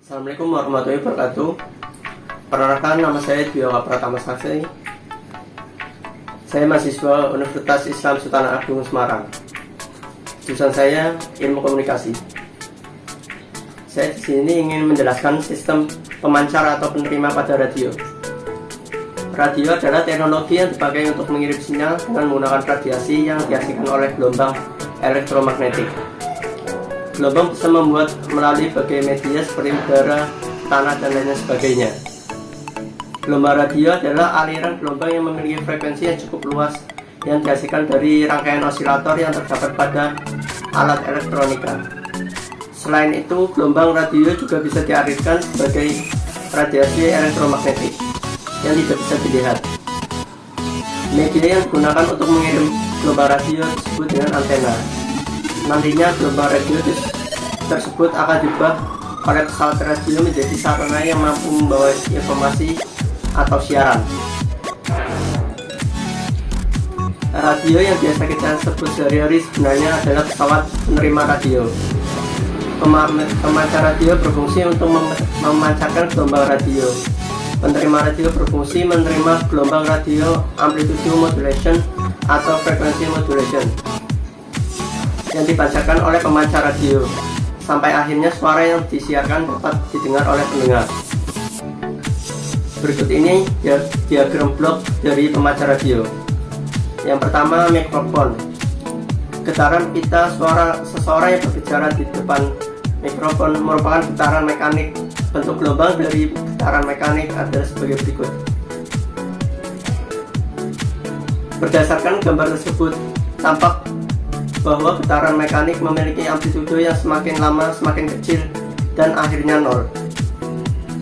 Assalamualaikum warahmatullahi wabarakatuh. Perkenalkan, nama saya Dwi Pratama Sakti. Saya mahasiswa Universitas Islam Sultan Agung Semarang. Jurusan saya Ilmu Komunikasi. Saya di sini ingin menjelaskan sistem pemancar atau penerima pada radio. Radio adalah teknologi yang dipakai untuk mengirim sinyal dengan menggunakan radiasi yang dihasilkan oleh gelombang elektromagnetik. Gelombang bisa membuat melalui berbagai media seperti udara, tanah, dan lain sebagainya. Gelombang radio adalah aliran gelombang yang memiliki frekuensi yang cukup luas yang dihasilkan dari rangkaian osilator yang terdapat pada alat elektronika. Selain itu, gelombang radio juga bisa diartikan sebagai radiasi elektromagnetik yang tidak bisa dilihat. Media yang digunakan untuk mengirim gelombang radio disebut dengan antena. Nantinya gelombang radio tersebut akan diubah oleh pesawat radio menjadi sarana yang mampu membawa informasi atau siaran. Radio yang biasa kita sebut sehari-hari sebenarnya adalah pesawat penerima radio. Pemancar radio berfungsi untuk memancarkan gelombang radio. Penerima radio berfungsi menerima gelombang radio amplitude modulation atau frequency modulation yang dipancarkan oleh pemancar radio, sampai akhirnya suara yang disiarkan dapat didengar oleh pendengar. Berikut ini diagram blok dari pemancar radio. Yang pertama, mikrofon. Getaran pita suara seseorang yang berbicara di depan mikrofon merupakan getaran mekanik. Bentuk gelombang dari getaran mekanik adalah sebagai berikut. Berdasarkan gambar tersebut, tampak bahwa getaran mekanik memiliki amplitudo yang semakin lama semakin kecil dan akhirnya nol.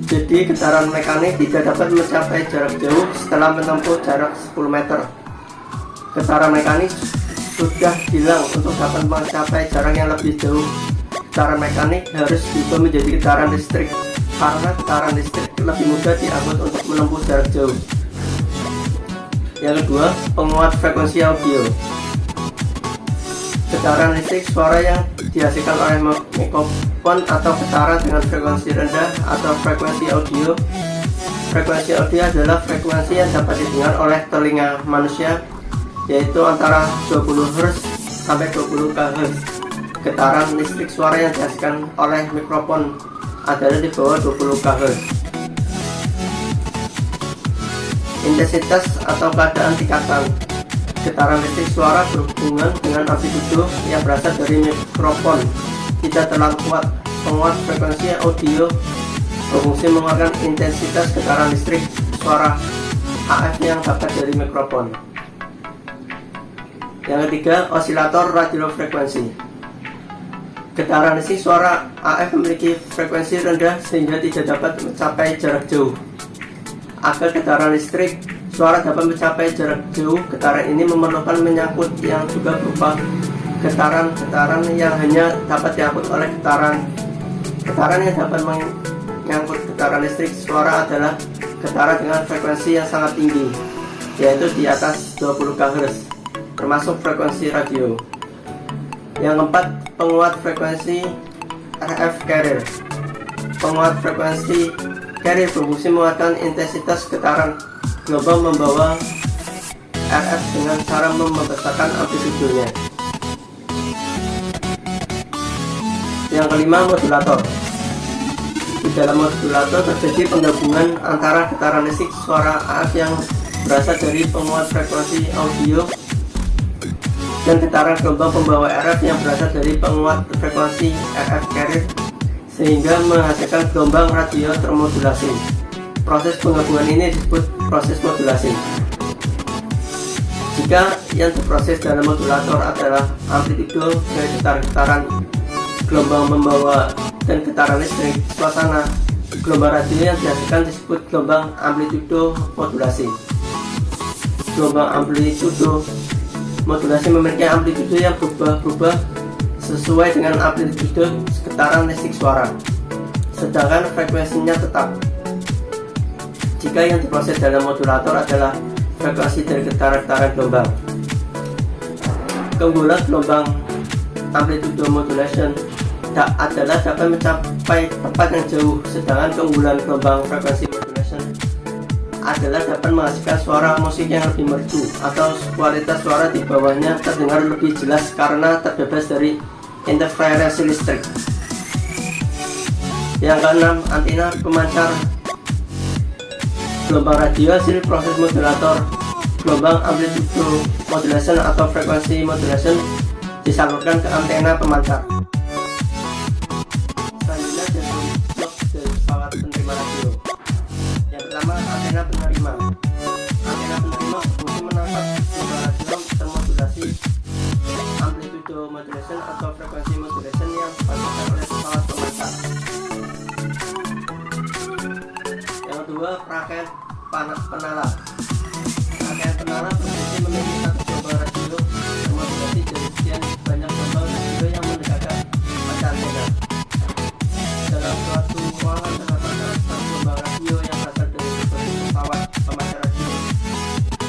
Jadi getaran mekanik tidak dapat mencapai jarak jauh setelah menempuh jarak 10 meter. Getaran mekanik sudah hilang untuk dapat mencapai jarak yang lebih jauh. Getaran mekanik harus diubah menjadi getaran listrik karena getaran listrik lebih mudah diangkut untuk menempuh jarak jauh. Yang kedua, penguat frekuensi audio. Getaran listrik suara yang dihasilkan oleh mikrofon atau getaran dengan frekuensi rendah atau frekuensi audio. Frekuensi audio adalah frekuensi yang dapat didengar oleh telinga manusia, yaitu antara 20 Hz sampai 20 kHz. Getaran listrik suara yang dihasilkan oleh mikrofon adalah di bawah 20 kHz. Intensitas atau keadaan tingkatan. Getaran listrik suara berhubungan dengan amplitudo yang berasal dari mikrofon tidak terlalu kuat. Penguat frekuensi audio berfungsi mengeluarkan intensitas getaran listrik suara AF yang dapat dari mikrofon. Yang ketiga, osilator radiofrekuensi. Getaran listrik suara AF memiliki frekuensi rendah sehingga tidak dapat mencapai jarak jauh. Agar getaran listrik suara dapat mencapai jarak jauh, getaran ini memerlukan menyangkut yang juga berupa getaran yang hanya dapat diangkut oleh getaran yang dapat menyangkut getaran listrik suara adalah getaran dengan frekuensi yang sangat tinggi, yaitu di atas 20 kHz, termasuk frekuensi radio. Yang keempat, penguat frekuensi RF carrier. Penguat frekuensi carrier berfungsi menguatkan intensitas getaran gelombang membawa RF dengan cara membesarkan amplitudonya. Yang kelima, modulator. Di dalam modulator terjadi penggabungan antara getaran listrik suara AF yang berasal dari penguat frekuensi audio dan getaran gelombang pembawa RF yang berasal dari penguat frekuensi RF carrier sehingga menghasilkan gelombang radio termodulasi. Proses penggabungan ini disebut proses modulasi. Jika yang diproses dalam modulator adalah amplitudo dari getaran gelombang membawa dan getaran listrik suasana, gelombang radio yang dihasilkan disebut gelombang amplitudo modulasi. Gelombang amplitudo modulasi memiliki amplitudo yang berubah-ubah sesuai dengan amplitudo getaran listrik suara, sedangkan frekuensinya tetap. Jika yang diproses dalam modulator adalah frekuensi dari getaran gelombang. Keunggulan gelombang amplitude modulation adalah dapat mencapai tempat yang jauh, sedangkan keunggulan gelombang frekuensi modulation adalah dapat menghasilkan suara musik yang lebih merdu atau kualitas suara di bawahnya terdengar lebih jelas karena terbebas dari interferensi listrik. Yang keenam, antena pemancar gelombang radio hasil proses modulator gelombang amplitude modulation atau frekuensi modulation disalurkan ke antena pemancar. Selanjutnya dari blok dari pesawat penerima radio. Yang pertama, antena penerima. Antena penerima berfungsi menangkap gelombang radio termodulasi amplitude modulation atau frekuensi modulation yang dipancarkan oleh pesawat pemancar. Yang kedua, rangkaian penala. Rangkaian penala berfungsi memiliki satu gelombang radio termodulasi dari sekian banyak gelombang radio yang mendekatkan pada antena. Dalam suatu ruangan terdapat satu gelombang radio yang berasal dari pesawat pemancar radio.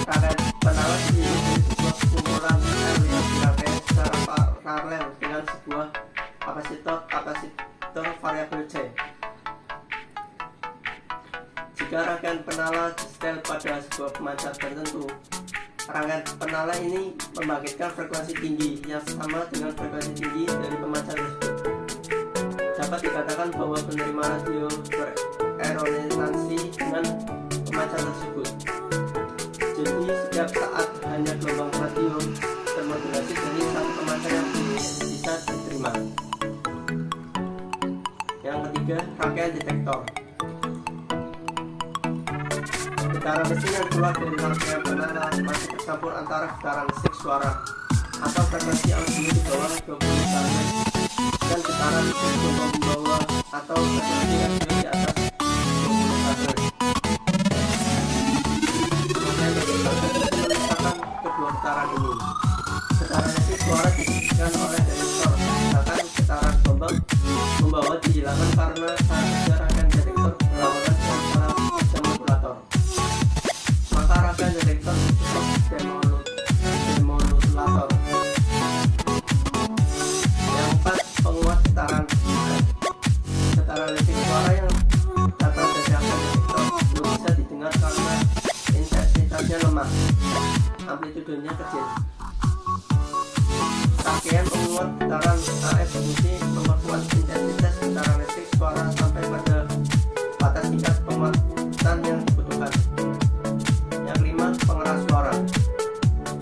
Rangkaian penala terdiri dari sebuah kumpulan L yang dirangkai secara paralel dengan sebuah kapasitor variabel C. Jika rangkaian penala disetel pada sebuah pemancar tertentu, rangkaian penala ini membangkitkan frekuensi tinggi yang sama dengan frekuensi tinggi dari pemancar tersebut. Dapat dikatakan bahwa penerima radio bereresonansi dengan pemancar tersebut. Jadi setiap saat hanya gelombang radio termodulasi dari satu pemancar yang bisa diterima. Yang ketiga, rangkaian detektor. Getaran mesin yang keluar dari rangkaian penala masih tercampur antara getaran listrik suara atau frekuensi audio di bawah 20 kHz dan getaran listrik gelombang di bawah atau frekuensi radio di atas 20 kHz. Memisahkan kedua getaran ini. Getaran listrik suara dihasilkan oleh detektor, sedangkan getaran gelombang membawa dihilangkan karena saat kerja rangkaian detektor berlawanan dengan cara kerja modulator. Maka rangkaian detektor disebut demodulator. Yang keempat, penguat getaran. Getaran listrik suara yang datang dari rangkaian detektor belum bisa didengar karena intensitasnya lemah, amplitudenya kecil. Rangkaian penguat getaran AF berfungsi memperkuat intensitas getaran listrik suara sampai pada batas tingkat penguatan yang dibutuhkan. Yang kelima, pengeras suara.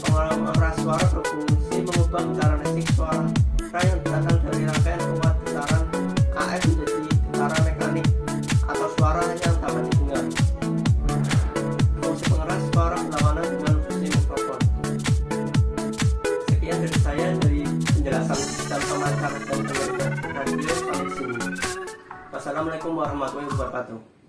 Pengeras suara berfungsi mengubah getaran listrik suara yang datang dari rangkaian penguat getaran AF menjadi getaran mekanik atau suara yang dapat didengar. Fungsi pengeras suara berlawanan dengan fungsi mikrofon. Sekian dari saya dari penjelasan sistem pemancar dan pengeras radio sampai sini. Wassalamualaikum warahmatullahi wabarakatuh.